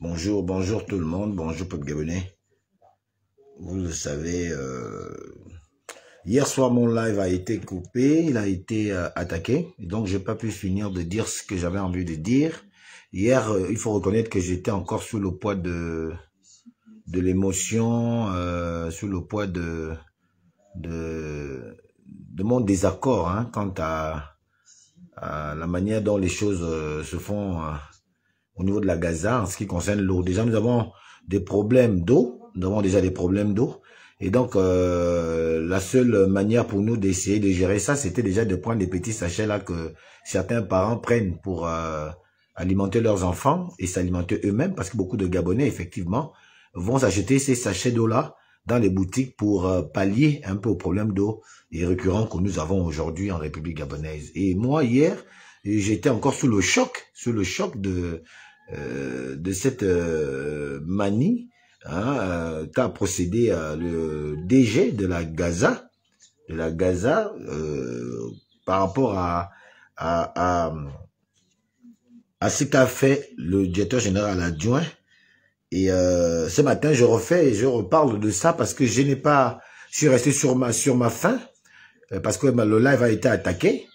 Bonjour, bonjour tout le monde, bonjour peuple gabonais. Vous le savez, hier soir mon live a été coupé, il a été attaqué, et donc j'ai pas pu finir de dire ce que j'avais envie de dire. Hier, il faut reconnaître que j'étais encore sous le poids de l'émotion, sous le poids de mon désaccord quant à la manière dont les choses se font au niveau de la Gaza en ce qui concerne l'eau. Déjà, nous avons des problèmes d'eau, nous avons déjà des problèmes d'eau, et donc la seule manière pour nous d'essayer de gérer ça, c'était déjà de prendre des petits sachets là que certains parents prennent pour alimenter leurs enfants et s'alimenter eux-mêmes, parce que beaucoup de Gabonais, effectivement, vont s'acheter ces sachets d'eau-là dans les boutiques pour pallier un peu aux problèmes d'eau et récurrents que nous avons aujourd'hui en République gabonaise. Et moi, hier, j'étais encore sous le choc de cette manie qu'a procédé le DG de la Gaza, par rapport à ce qu'a fait le directeur général adjoint. Et ce matin, je reparle de ça parce que je suis resté sur ma faim, parce que le live a été attaqué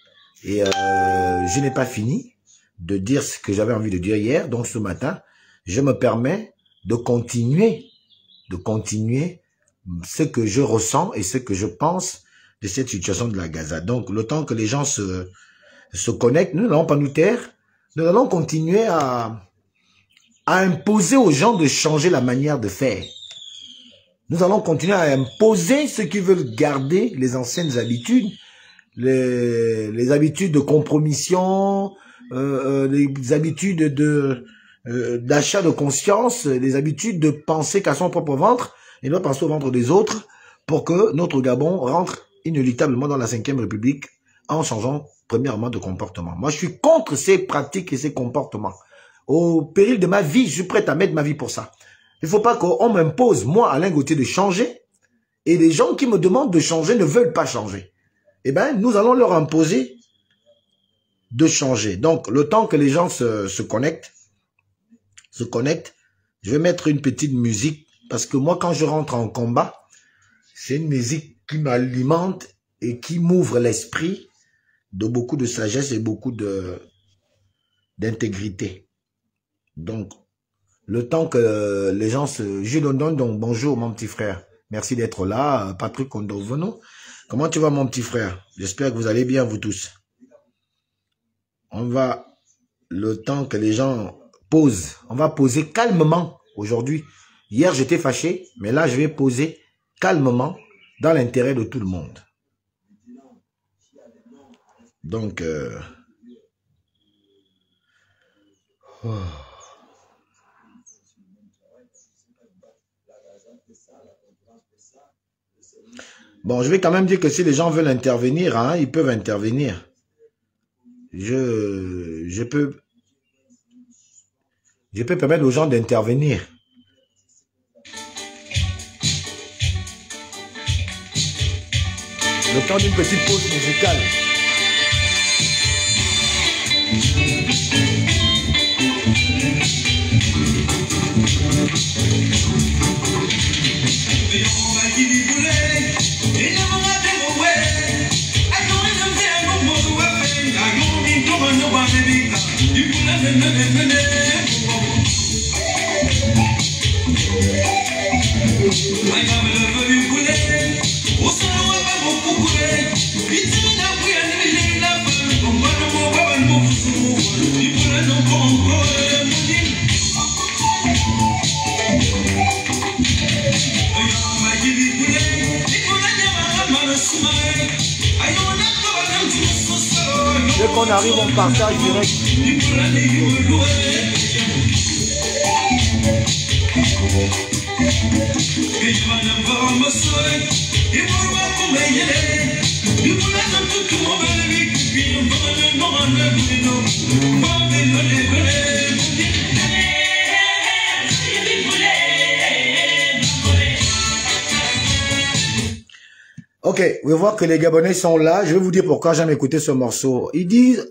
et je n'ai pas fini de dire ce que j'avais envie de dire hier. Donc ce matin, je me permets de continuer ce que je ressens et ce que je pense de cette situation de la Gaza. Donc le temps que les gens se connectent, nous n'allons pas nous taire, nous allons continuer à imposer aux gens de changer la manière de faire. Nous allons continuer à imposer ceux qui veulent garder les anciennes habitudes, les habitudes de compromission, les habitudes d'achat de conscience, les habitudes de penser qu'à son propre ventre et non penser au ventre des autres, pour que notre Gabon rentre inéluctablement dans la 5e République en changeant premièrement de comportement. Moi, je suis contre ces pratiques et ces comportements. Au péril de ma vie, je suis prêt à mettre ma vie pour ça. Il ne faut pas qu'on m'impose, moi, Alain Gauthier, de changer, et les gens qui me demandent de changer ne veulent pas changer. Eh bien, nous allons leur imposer de changer. Donc, le temps que les gens se connectent, je vais mettre une petite musique, parce que moi, quand je rentre en combat, c'est une musique qui m'alimente et qui m'ouvre l'esprit de beaucoup de sagesse et beaucoup d'intégrité. Donc, le temps que les gens se... Jules Ondon, donc bonjour mon petit frère. Merci d'être là. Patrick Ondovono. Comment tu vas mon petit frère? J'espère que vous allez bien vous tous. On va, le temps que les gens posent, on va poser calmement aujourd'hui. Hier j'étais fâché, mais là je vais poser calmement dans l'intérêt de tout le monde. Donc... Bon, je vais quand même dire que si les gens veulent intervenir, ils peuvent intervenir. Je peux permettre aux gens d'intervenir. Le temps d'une petite pause musicale. Dès qu'on arrive, on partage direct. Ok, vous voyez que les Gabonais sont là. Je vais vous dire pourquoi j'aime écouter ce morceau. Ils disent,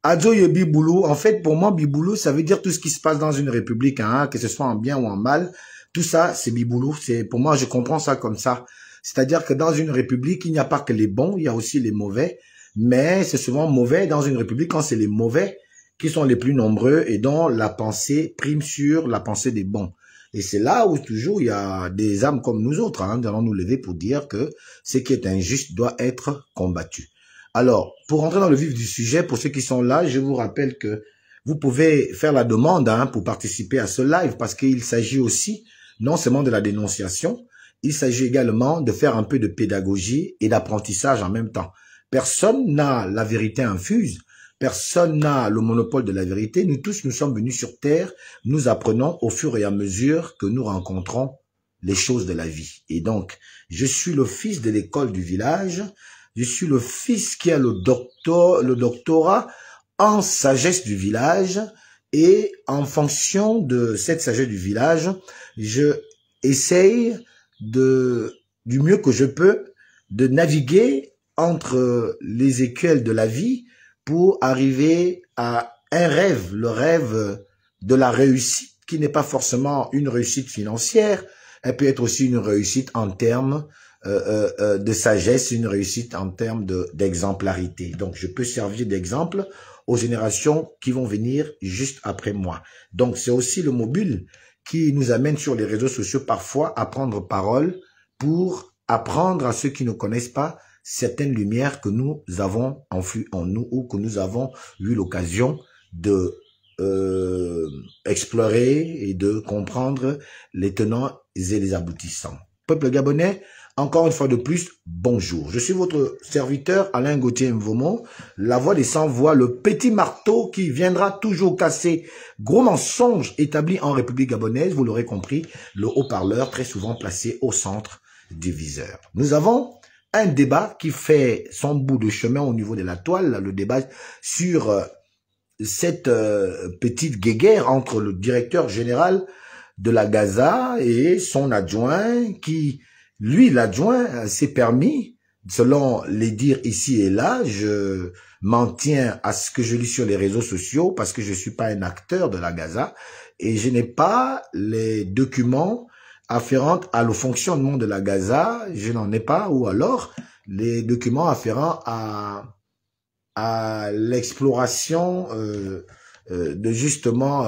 Adjoye Biboulou, en fait, pour moi, Biboulou, ça veut dire tout ce qui se passe dans une république, hein, que ce soit en bien ou en mal. Tout ça, c'est Biboulou. Pour moi, je comprends ça comme ça. C'est-à-dire que dans une république, il n'y a pas que les bons, il y a aussi les mauvais. Mais c'est souvent mauvais dans une république quand c'est les mauvais qui sont les plus nombreux et dont la pensée prime sur la pensée des bons. Et c'est là où toujours il y a des âmes comme nous autres, hein, nous allons nous lever pour dire que ce qui est injuste doit être combattu. Alors, pour rentrer dans le vif du sujet, pour ceux qui sont là, je vous rappelle que vous pouvez faire la demande, hein, pour participer à ce live parce qu'il s'agit aussi non seulement de la dénonciation, il s'agit également de faire un peu de pédagogie et d'apprentissage en même temps. Personne n'a la vérité infuse, personne n'a le monopole de la vérité. Nous tous, nous sommes venus sur Terre, nous apprenons au fur et à mesure que nous rencontrons les choses de la vie. Et donc, je suis le fils de l'école du village, je suis le fils qui a le doctorat en sagesse du village et en fonction de cette sagesse du village, je essaye du mieux que je peux de naviguer entre les écuelles de la vie pour arriver à un rêve, le rêve de la réussite, qui n'est pas forcément une réussite financière, elle peut être aussi une réussite en termes de sagesse, une réussite en termes d'exemplarité. Donc, je peux servir d'exemple aux générations qui vont venir juste après moi. Donc, c'est aussi le mobile qui nous amène sur les réseaux sociaux parfois à prendre parole pour apprendre à ceux qui ne connaissent pas certaines lumières que nous avons enfouies en nous ou que nous avons eu l'occasion de explorer et de comprendre les tenants et les aboutissants. Peuple gabonais, encore une fois de plus, bonjour. Je suis votre serviteur Alain Gauthier Mvomo, la voix des sans-voix, le petit marteau qui viendra toujours casser gros mensonges établis en République gabonaise. Vous l'aurez compris, le haut-parleur très souvent placé au centre du viseur. Nous avons un débat qui fait son bout de chemin au niveau de la toile, le débat sur cette petite guéguerre entre le directeur général de la Gaza et son adjoint qui, lui, l'adjoint, s'est permis, selon les dires ici et là, je m'en tiens à ce que je lis sur les réseaux sociaux parce que je suis pas un acteur de la Gaza et je n'ai pas les documents afférents à le fonctionnement de la Gaza, je n'en ai pas, ou alors les documents afférents à l'exploration de justement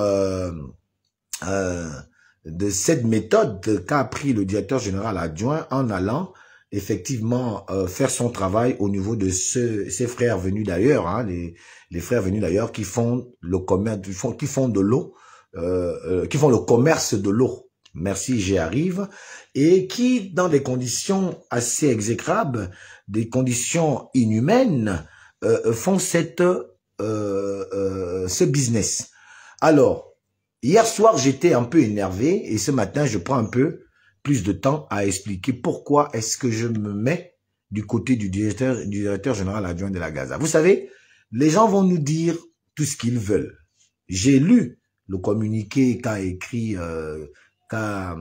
de cette méthode qu'a pris le directeur général adjoint en allant effectivement faire son travail au niveau de ses frères venus d'ailleurs, hein, les frères venus d'ailleurs qui font le commerce, qui font de l'eau, qui font le commerce de l'eau. Merci, j'y arrive. Et qui, dans des conditions assez exécrables, des conditions inhumaines, font ce business. Alors, hier soir, j'étais un peu énervé et ce matin, je prends un peu plus de temps à expliquer pourquoi est-ce que je me mets du côté du directeur général adjoint de la Gaza. Vous savez, les gens vont nous dire tout ce qu'ils veulent. J'ai lu le communiqué qu'a écrit, qu'a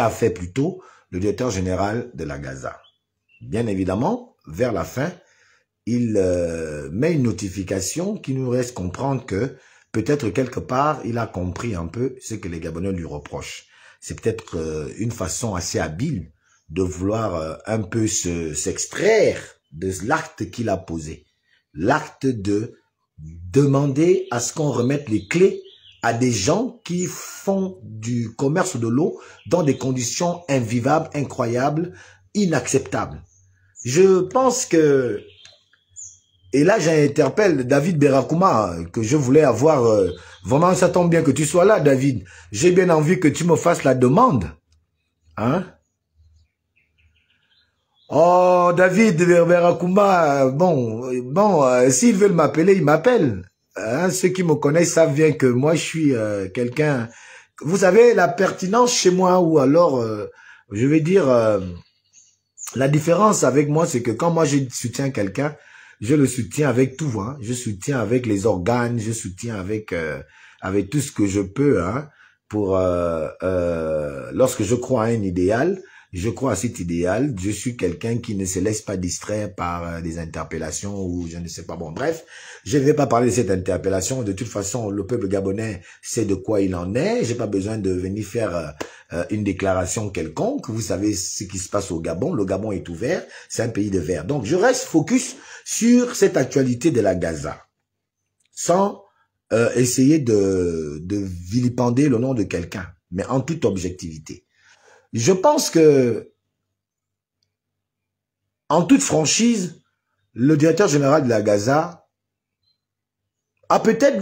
fait plutôt le directeur général de la Gaza. Bien évidemment, vers la fin, il met une notification qui nous laisse comprendre que peut-être quelque part, il a compris un peu ce que les Gabonais lui reprochent. C'est peut-être une façon assez habile de vouloir un peu s'extraire de l'acte qu'il a posé. L'acte de demander à ce qu'on remette les clés à des gens qui font du commerce de l'eau dans des conditions invivables, incroyables, inacceptables. Je pense que, et là j'interpelle David Berakouma, que je voulais avoir, vraiment ça tombe bien que tu sois là David, j'ai bien envie que tu me fasses la demande. Hein? Oh David Berakouma, s'ils veulent m'appeler, ils m'appellent. Hein, ceux qui me connaissent savent bien que moi je suis quelqu'un, vous savez la pertinence chez moi ou alors je vais dire la différence avec moi c'est que quand moi je soutiens quelqu'un, je le soutiens avec tout, hein. Je soutiens avec les organes, je soutiens avec tout ce que je peux, hein, pour lorsque je crois à un idéal, Je crois à cet idéal. Je suis quelqu'un qui ne se laisse pas distraire par des interpellations ou je ne sais pas. Bon, bref, je ne vais pas parler de cette interpellation. De toute façon, le peuple gabonais sait de quoi il en est. J'ai pas besoin de venir faire une déclaration quelconque. Vous savez ce qui se passe au Gabon. Le Gabon est ouvert. C'est un pays de verre. Donc, je reste focus sur cette actualité de la Gaza. Sans essayer de vilipender le nom de quelqu'un, mais en toute objectivité. Je pense que, en toute franchise, le directeur général de la Gaza a peut-être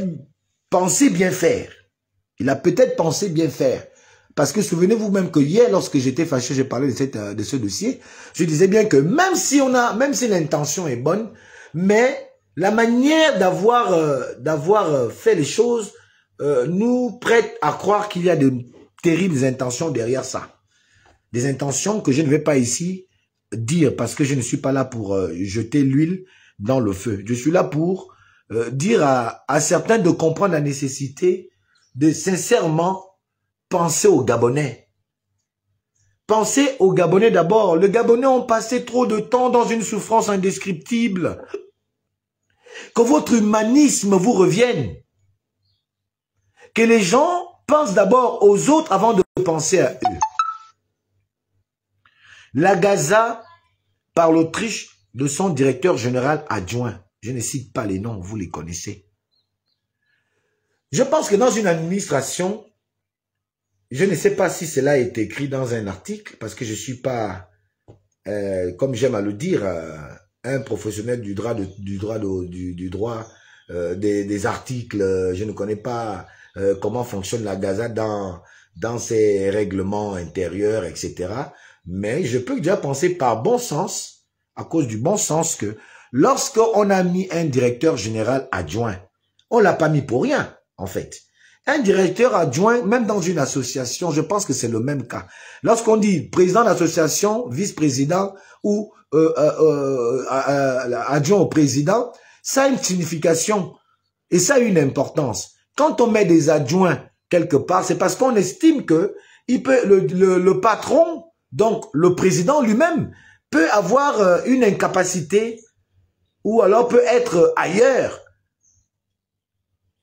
pensé bien faire. Il a peut-être pensé bien faire. Parce que souvenez-vous même que hier, lorsque j'étais fâché, j'ai parlé de ce dossier, je disais bien que même si l'intention est bonne, mais la manière d'avoir fait les choses nous prête à croire qu'il y a de terribles intentions derrière ça. Des intentions que je ne vais pas ici dire parce que je ne suis pas là pour jeter l'huile dans le feu. Je suis là pour dire à certains de comprendre la nécessité de sincèrement penser aux Gabonais. Pensez aux Gabonais d'abord. Les Gabonais ont passé trop de temps dans une souffrance indescriptible. Que votre humanisme vous revienne. Que les gens pensent d'abord aux autres avant de penser à eux. La Gaza, par l'Autriche de son directeur général adjoint. Je ne cite pas les noms, vous les connaissez. Je pense que dans une administration, je ne sais pas si cela est écrit dans un article, parce que je ne suis pas, comme j'aime à le dire, un professionnel du droit, des articles. Je ne connais pas comment fonctionne la Gaza dans ses règlements intérieurs, etc. Mais je peux déjà penser par bon sens, à cause du bon sens, que lorsqu'on a mis un directeur général adjoint, on l'a pas mis pour rien, en fait. Un directeur adjoint, même dans une association, je pense que c'est le même cas. Lorsqu'on dit président d'association, vice-président ou adjoint au président, ça a une signification et ça a une importance. Quand on met des adjoints quelque part, c'est parce qu'on estime que le patron, donc le président lui-même, peut avoir une incapacité ou alors peut être ailleurs.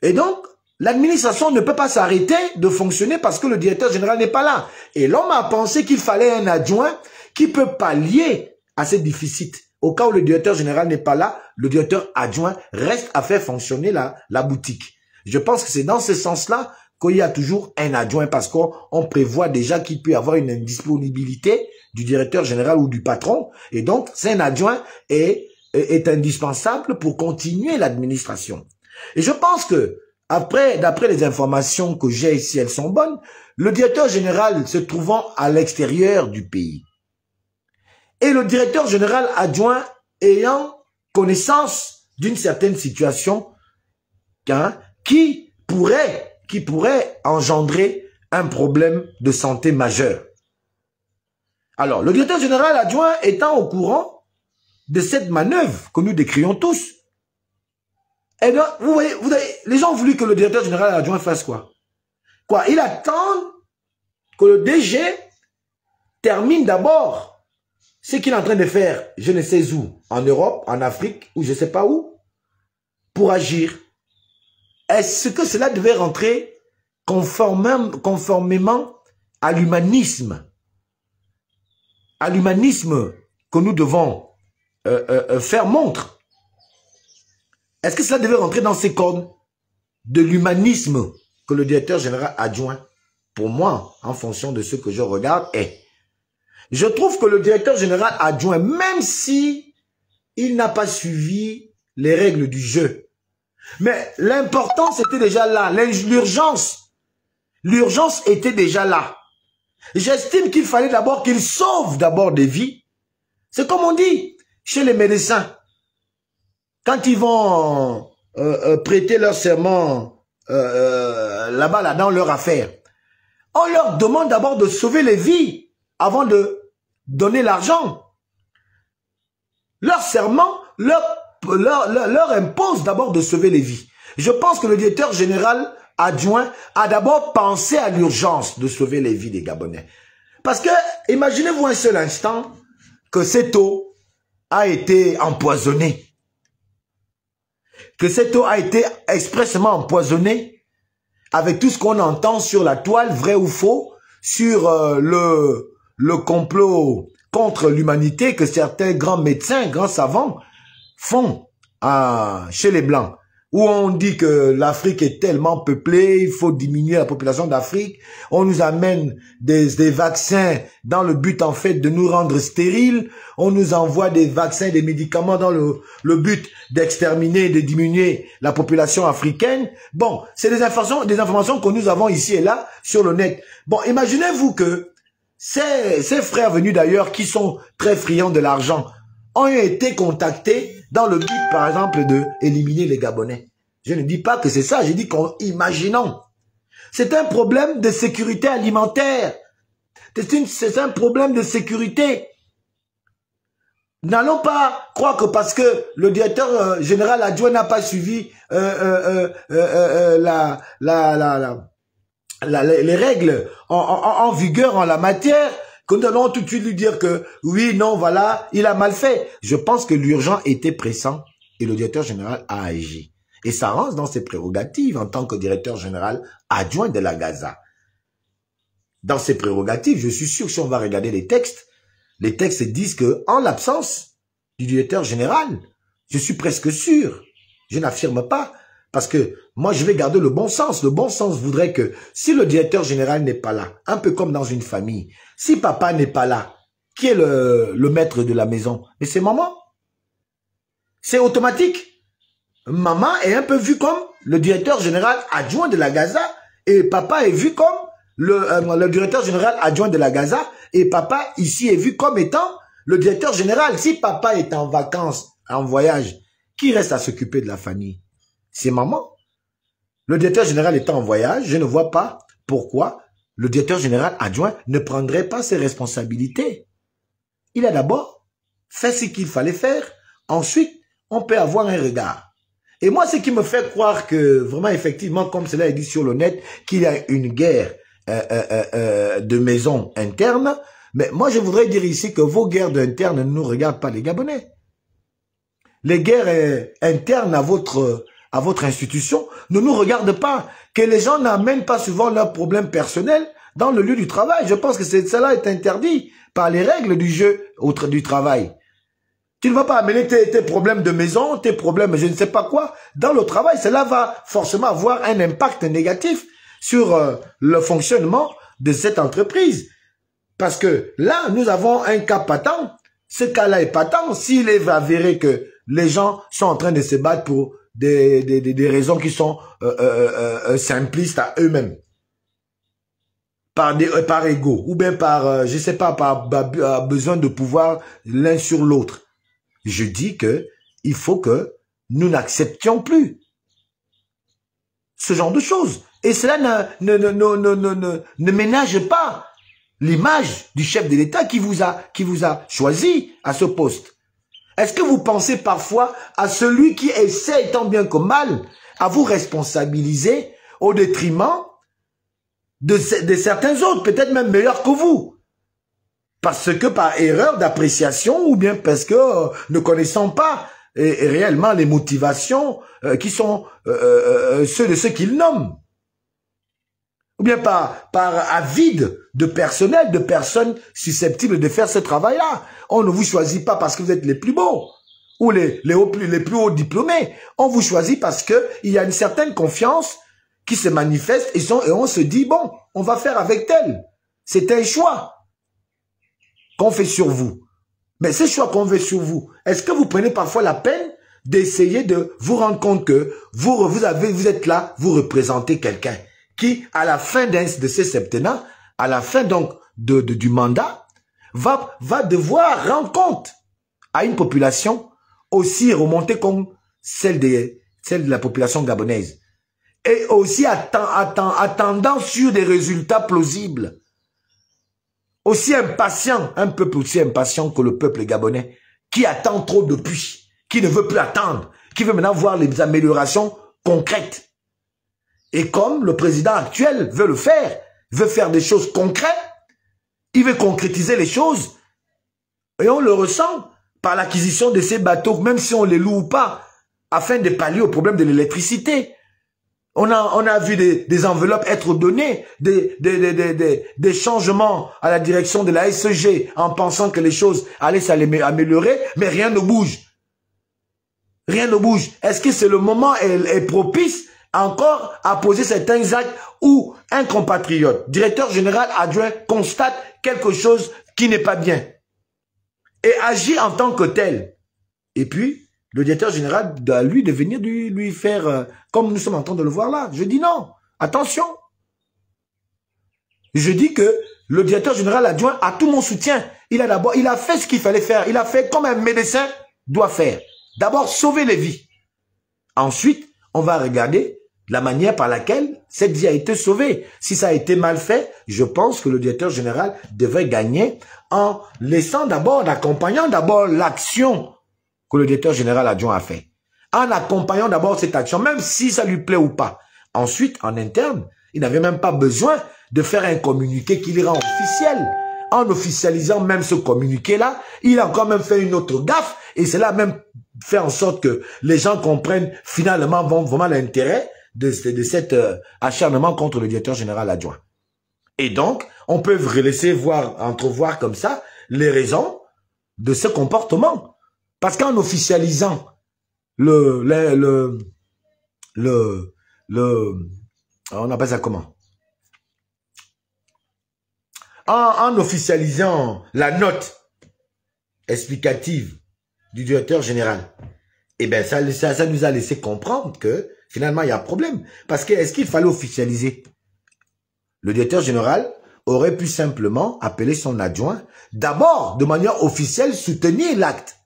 Et donc, l'administration ne peut pas s'arrêter de fonctionner parce que le directeur général n'est pas là. Et l'homme a pensé qu'il fallait un adjoint qui peut pallier à ces déficits. Au cas où le directeur général n'est pas là, le directeur adjoint reste à faire fonctionner la boutique. Je pense que c'est dans ce sens-là qu'il y a toujours un adjoint parce qu'on prévoit déjà qu'il peut y avoir une indisponibilité du directeur général ou du patron. Et donc, c'est un adjoint est indispensable pour continuer l'administration. Et je pense que, d'après les informations que j'ai, si elles sont bonnes, le directeur général se trouvant à l'extérieur du pays et le directeur général adjoint ayant connaissance d'une certaine situation qui pourrait engendrer un problème de santé majeur. Alors, le directeur général adjoint étant au courant de cette manœuvre que nous décrions tous, eh bien, vous voyez, les gens ont voulu que le directeur général adjoint fasse quoi? Il attend que le DG termine d'abord ce qu'il est en train de faire, je ne sais où, en Europe, en Afrique, ou je ne sais pas où, pour agir. Est-ce que cela devait rentrer conformément à l'humanisme que nous devons faire montre? Est-ce que cela devait rentrer dans ces codes de l'humanisme que le directeur général adjoint, pour moi, en fonction de ce que je regarde, est? Je trouve que le directeur général adjoint, même si il n'a pas suivi les règles du jeu, mais l'importance était déjà là, l'urgence était déjà là. J'estime qu'il fallait d'abord qu'il sauve d'abord des vies. C'est comme on dit chez les médecins. Quand ils vont prêter leur serment là-bas, dans leur affaire, on leur demande d'abord de sauver les vies avant de donner l'argent. Leur serment leur impose d'abord de sauver les vies. Je pense que le directeur général adjoint a d'abord pensé à l'urgence de sauver les vies des Gabonais. Parce que, imaginez-vous un seul instant que cette eau a été empoisonnée. Que cette eau a été expressément empoisonnée avec tout ce qu'on entend sur la toile, vrai ou faux, sur le complot contre l'humanité que certains grands médecins, grands savants font chez les Blancs, où on dit que l'Afrique est tellement peuplée, il faut diminuer la population d'Afrique. On nous amène des vaccins dans le but, en fait, de nous rendre stériles. On nous envoie des vaccins, des médicaments dans le but d'exterminer, de diminuer la population africaine. Bon, c'est des informations que nous avons ici et là sur le net. Bon, imaginez-vous que ces frères venus d'ailleurs, qui sont très friands de l'argent, ont été contactés dans le but, par exemple, de éliminer les Gabonais. Je ne dis pas que c'est ça, je dis imaginons. C'est un problème de sécurité alimentaire. C'est un problème de sécurité. N'allons pas croire que parce que le directeur général adjoint n'a pas suivi les règles en vigueur en la matière, que nous allons tout de suite lui dire que oui, non, voilà, il a mal fait. Je pense que l'urgent était pressant et le directeur général a agi. Et ça rentre dans ses prérogatives en tant que directeur général adjoint de la Gaza. Dans ses prérogatives, je suis sûr que si on va regarder les textes disent que en l'absence du directeur général, je suis presque sûr, je n'affirme pas, parce que moi, je vais garder le bon sens. Le bon sens voudrait que si le directeur général n'est pas là, un peu comme dans une famille, si papa n'est pas là, qui est le maître de la maison? Mais c'est maman. C'est automatique. Maman est un peu vue comme le directeur général adjoint de la Gaza et papa est vu comme le directeur général adjoint de la Gaza et papa ici est vu comme étant le directeur général. Si papa est en vacances, en voyage, qui reste à s'occuper de la famille? C'est maman. Le directeur général étant en voyage, je ne vois pas pourquoi le directeur général adjoint ne prendrait pas ses responsabilités. Il a d'abord fait ce qu'il fallait faire. Ensuite, on peut avoir un regard. Et moi, ce qui me fait croire que, vraiment, effectivement, comme cela est dit sur le net, qu'il y a une guerre de maison interne, mais moi, je voudrais dire ici que vos guerres internes ne nous regardent pas, les Gabonais. Les guerres internes à votre institution ne nous regardent pas. Que les gens n'amènent pas souvent leurs problèmes personnels dans le lieu du travail. Je pense que cela est interdit par les règles du jeu du travail. Tu ne vas pas amener tes problèmes de maison, tes problèmes je ne sais pas quoi, dans le travail. Cela va forcément avoir un impact négatif sur le fonctionnement de cette entreprise. Parce que là, nous avons un cas patent. Ce cas-là est patent. S'il est avéré que les gens sont en train de se battre pour des raisons qui sont simplistes à eux-mêmes. Par ego, ou bien par, je sais pas, par besoin de pouvoir l'un sur l'autre. Je dis que il faut que nous n'acceptions plus ce genre de choses. Et cela ne ménage pas l'image du chef de l'État qui vous a choisi à ce poste. Est-ce que vous pensez parfois à celui qui essaie tant bien que mal à vous responsabiliser au détriment de certains autres, peut-être même meilleurs que vous? Parce que par erreur d'appréciation ou bien parce que ne connaissant pas réellement les motivations qui sont ceux de ceux qu'ils nomment. Ou bien par avide de personnel, de personnes susceptibles de faire ce travail-là. On ne vous choisit pas parce que vous êtes les plus beaux ou les plus hauts diplômés. On vous choisit parce que il y a une certaine confiance qui se manifeste et on se dit, bon, on va faire avec tel. C'est un choix qu'on fait sur vous. Mais ce choix qu'on fait sur vous, est-ce que vous prenez parfois la peine d'essayer de vous rendre compte que vous êtes là, vous représentez quelqu'un qui, à la fin de ce septennat, à la fin donc du mandat, va devoir rendre compte à une population aussi remontée comme celle de la population gabonaise. Et aussi attendant sur des résultats plausibles. Aussi impatient, un peuple aussi impatient que le peuple gabonais, qui attend trop depuis, qui ne veut plus attendre, qui veut maintenant voir les améliorations concrètes. Et comme le président actuel veut le faire, veut faire des choses concrètes, Il veut concrétiser les choses. Et on le ressent par l'acquisition de ces bateaux, même si on les loue ou pas, afin de pallier au problème de l'électricité. On a vu des enveloppes être données, des changements à la direction de la SEG en pensant que les choses allaient s'améliorer, mais rien ne bouge. Rien ne bouge. Est-ce que c'est le moment est propice encore à poser certains actes où un compatriote, directeur général adjoint, constate quelque chose qui n'est pas bien et agit en tant que tel. Et puis, le directeur général doit lui de venir lui faire, comme nous sommes en train de le voir là. Je dis non, attention. Je dis que le directeur général adjoint a tout mon soutien. Il a fait ce qu'il fallait faire. Il a fait comme un médecin doit faire. D'abord, sauver les vies. Ensuite, on va regarder la manière par laquelle cette vie a été sauvée. Si ça a été mal fait, je pense que le directeur général devrait gagner en laissant d'abord, en accompagnant d'abord l'action que le directeur général adjoint a fait. En accompagnant d'abord cette action, même si ça lui plaît ou pas. Ensuite, en interne, il n'avait même pas besoin de faire un communiqué qui le rend officiel. En officialisant même ce communiqué-là, il a quand même fait une autre gaffe et cela a même fait en sorte que les gens comprennent finalement vraiment l'intérêt de cet acharnement contre le directeur général adjoint. Et donc, on peut laisser entrevoir comme ça les raisons de ce comportement. Parce qu'en officialisant on appelle ça comment? En officialisant la note explicative du directeur général, eh bien, ça nous a laissé comprendre que finalement, il y a un problème. Parce que, est-ce qu'il fallait officialiser? Le directeur général aurait pu simplement appeler son adjoint, d'abord, de manière officielle, soutenir l'acte.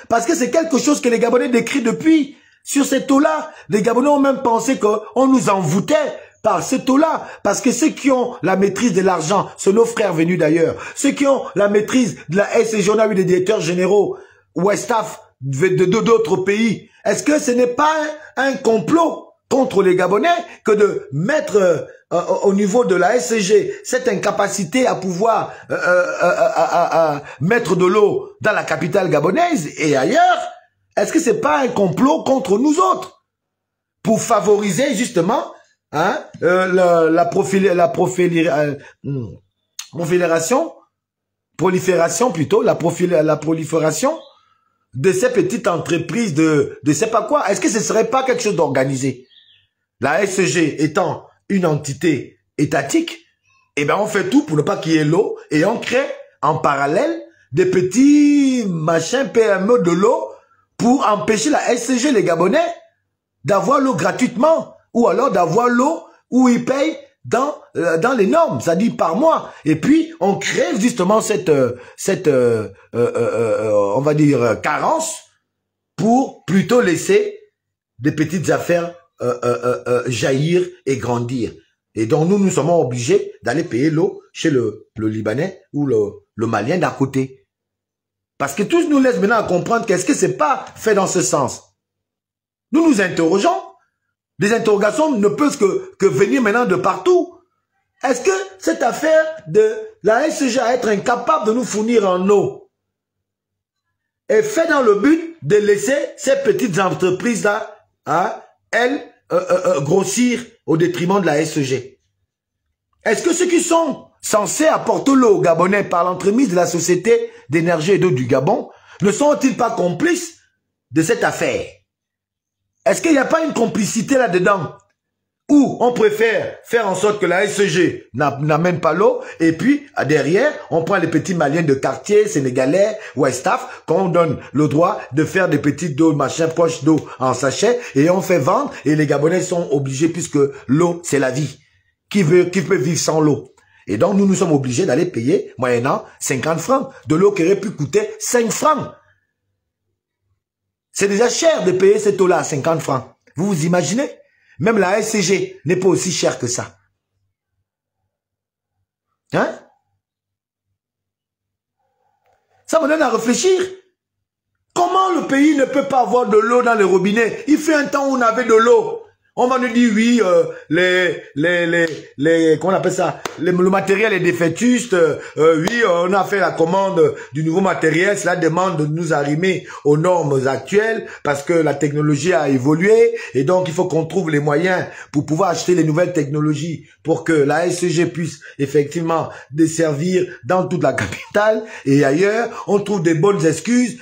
Parce que c'est quelque chose que les Gabonais décrivent depuis. Sur cette eau-là, les Gabonais ont même pensé qu'on nous envoûtait par cette eau-là. Parce que ceux qui ont la maîtrise de l'argent, c'est nos frères venus d'ailleurs. Ceux qui ont la maîtrise de la SEG, on a eu des directeurs généraux, Westaf, d'autres pays. Est-ce que ce n'est pas un complot contre les Gabonais que de mettre au niveau de la SCG cette incapacité à pouvoir mettre de l'eau dans la capitale gabonaise et ailleurs? Est-ce que c'est pas un complot contre nous autres pour favoriser justement la prolifération de ces petites entreprises de sais pas quoi? Est-ce que ce serait pas quelque chose d'organisé? La SCG étant une entité étatique, eh ben on fait tout pour ne pas qu'il y ait l'eau et on crée en parallèle des petits machins PME de l'eau pour empêcher la SCG, les Gabonais, d'avoir l'eau gratuitement ou alors d'avoir l'eau où ils payent dans les normes, c'est-à-dire par mois. Et puis, on crée justement cette on va dire, carence pour plutôt laisser des petites affaires jaillir et grandir. Et donc, nous sommes obligés d'aller payer l'eau chez le Libanais ou le Malien d'à côté. Parce que tous nous laissent maintenant à comprendre qu'est-ce que c'est pas fait dans ce sens. Nous nous interrogeons. Des interrogations ne peuvent que venir maintenant de partout. Est-ce que cette affaire de la SCG à être incapable de nous fournir en eau est faite dans le but de laisser ces petites entreprises-là, elles, grossir au détriment de la SCG? Est-ce que ceux qui sont censés apporter l'eau aux Gabonais par l'entremise de la Société d'énergie et d'eau du Gabon ne sont-ils pas complices de cette affaire? Est-ce qu'il n'y a pas une complicité là-dedans où on préfère faire en sorte que la SCG n'amène pas l'eau et puis derrière, on prend les petits Maliens de quartier, Sénégalais, Westaf, qu'on donne le droit de faire des petites d'eau, machin, poches d'eau en sachet et on fait vendre et les Gabonais sont obligés puisque l'eau, c'est la vie. Qui peut vivre sans l'eau? Et donc, nous sommes obligés d'aller payer, moyennant 50 francs, de l'eau qui aurait pu coûter 5 francs. C'est déjà cher de payer cette eau-là à 50 francs. Vous vous imaginez? Même la SCG n'est pas aussi chère que ça. Hein? Ça me donne à réfléchir. Comment le pays ne peut pas avoir de l'eau dans les robinets? Il fait un temps où on avait de l'eau. On va nous dire, oui, comment on appelle ça, le matériel est défaitiste, oui, on a fait la commande du nouveau matériel, cela demande de nous arrimer aux normes actuelles, parce que la technologie a évolué, et donc il faut qu'on trouve les moyens pour pouvoir acheter les nouvelles technologies, pour que la SCG puisse effectivement desservir dans toute la capitale, et ailleurs, on trouve des bonnes excuses,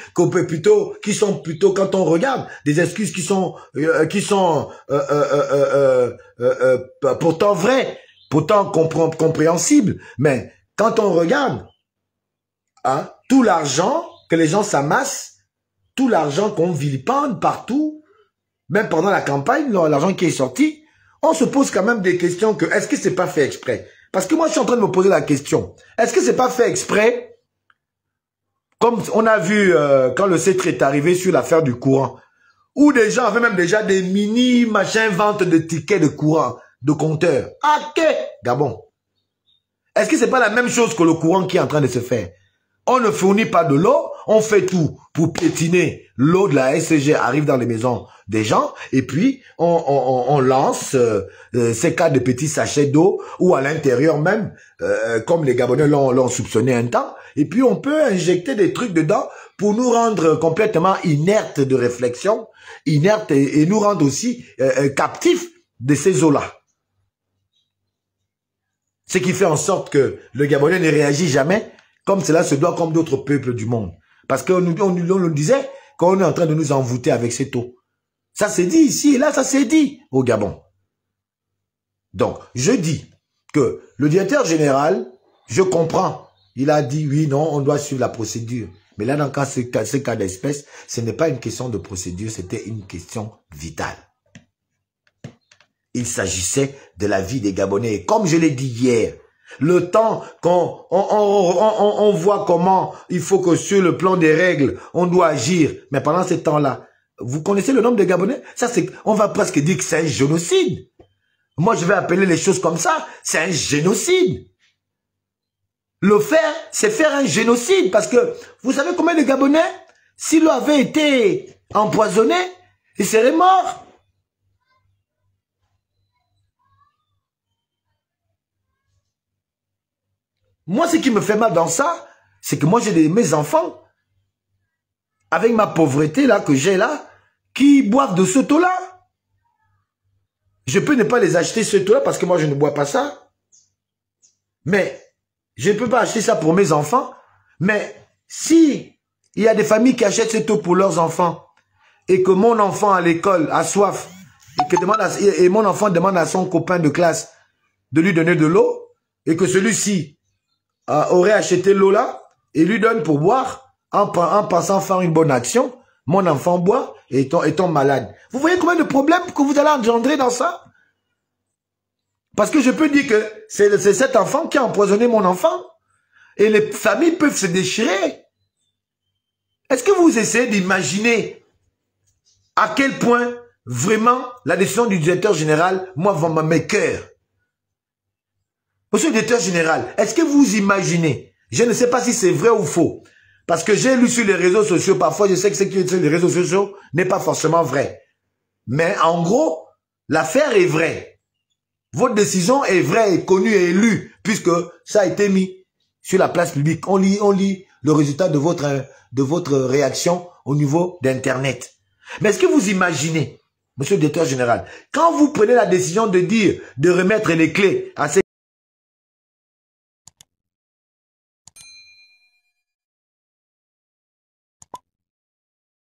qui sont plutôt, quand on regarde, des excuses qui sont pourtant vrai, pourtant compréhensible, mais quand on regarde hein, tout l'argent que les gens s'amassent, tout l'argent qu'on vilipende partout, même pendant la campagne, l'argent qui est sorti, on se pose quand même des questions que est-ce que c'est pas fait exprès? Parce que moi je suis en train de me poser la question, est-ce que c'est pas fait exprès? Comme on a vu quand le C3 est arrivé sur l'affaire du courant, où des gens avaient même déjà des mini machins vente de tickets de courant, de compteurs. Ok, Gabon. Est-ce que c'est pas la même chose que le courant qui est en train de se faire? On ne fournit pas de l'eau, on fait tout pour piétiner. L'eau de la SCG arrive dans les maisons des gens et puis on lance ces cas de petits sachets d'eau ou à l'intérieur même, comme les Gabonais l'ont soupçonné un temps. Et puis on peut injecter des trucs dedans pour nous rendre complètement inertes de réflexion, inertes et nous rendre aussi captifs de ces eaux-là. Ce qui fait en sorte que le Gabonais ne réagit jamais comme cela se doit comme d'autres peuples du monde. Parce qu'on nous disait qu'on est en train de nous envoûter avec cette eau. Ça s'est dit ici et là, ça s'est dit au Gabon. Donc, je dis que le directeur général, je comprends, il a dit oui, non, on doit suivre la procédure. Mais là, dans ce cas d'espèce, ce n'est pas une question de procédure, c'était une question vitale. Il s'agissait de la vie des Gabonais. Et comme je l'ai dit hier, le temps qu'on voit comment il faut que sur le plan des règles, on doit agir. Mais pendant ce temps-là, vous connaissez le nombre de Gabonais? Ça, c'est, on va presque dire que c'est un génocide. Moi, je vais appeler les choses comme ça. C'est un génocide. Le faire, c'est faire un génocide. Parce que, vous savez combien de Gabonais, s'il l'eau avait été empoisonné, ils seraient morts. Moi, ce qui me fait mal dans ça, c'est que moi, j'ai mes enfants, avec ma pauvreté là que j'ai là, qui boivent de cette eau-là. Je peux ne pas les acheter cette eau-là parce que moi, je ne bois pas ça. Mais je ne peux pas acheter ça pour mes enfants. Mais si il y a des familles qui achètent cette eau pour leurs enfants et que mon enfant à l'école a soif et mon enfant demande à son copain de classe de lui donner de l'eau et que celui-ci aurait acheté l'eau là et lui donne pour boire en pensant faire une bonne action, mon enfant boit et tombe malade. Vous voyez combien de problèmes que vous allez engendrer dans ça? Parce que je peux dire que c'est cet enfant qui a empoisonné mon enfant et les familles peuvent se déchirer. Est-ce que vous essayez d'imaginer à quel point vraiment la décision du directeur général, moi, va m'écœurer? Monsieur le directeur général, est-ce que vous imaginez, je ne sais pas si c'est vrai ou faux, parce que j'ai lu sur les réseaux sociaux, parfois je sais que ce qui est sur les réseaux sociaux n'est pas forcément vrai. Mais en gros, l'affaire est vraie. Votre décision est vraie, est connue et lue, puisque ça a été mis sur la place publique. On lit le résultat de votre réaction au niveau d'Internet. Mais est-ce que vous imaginez, monsieur le directeur général, quand vous prenez la décision de dire, de remettre les clés à ces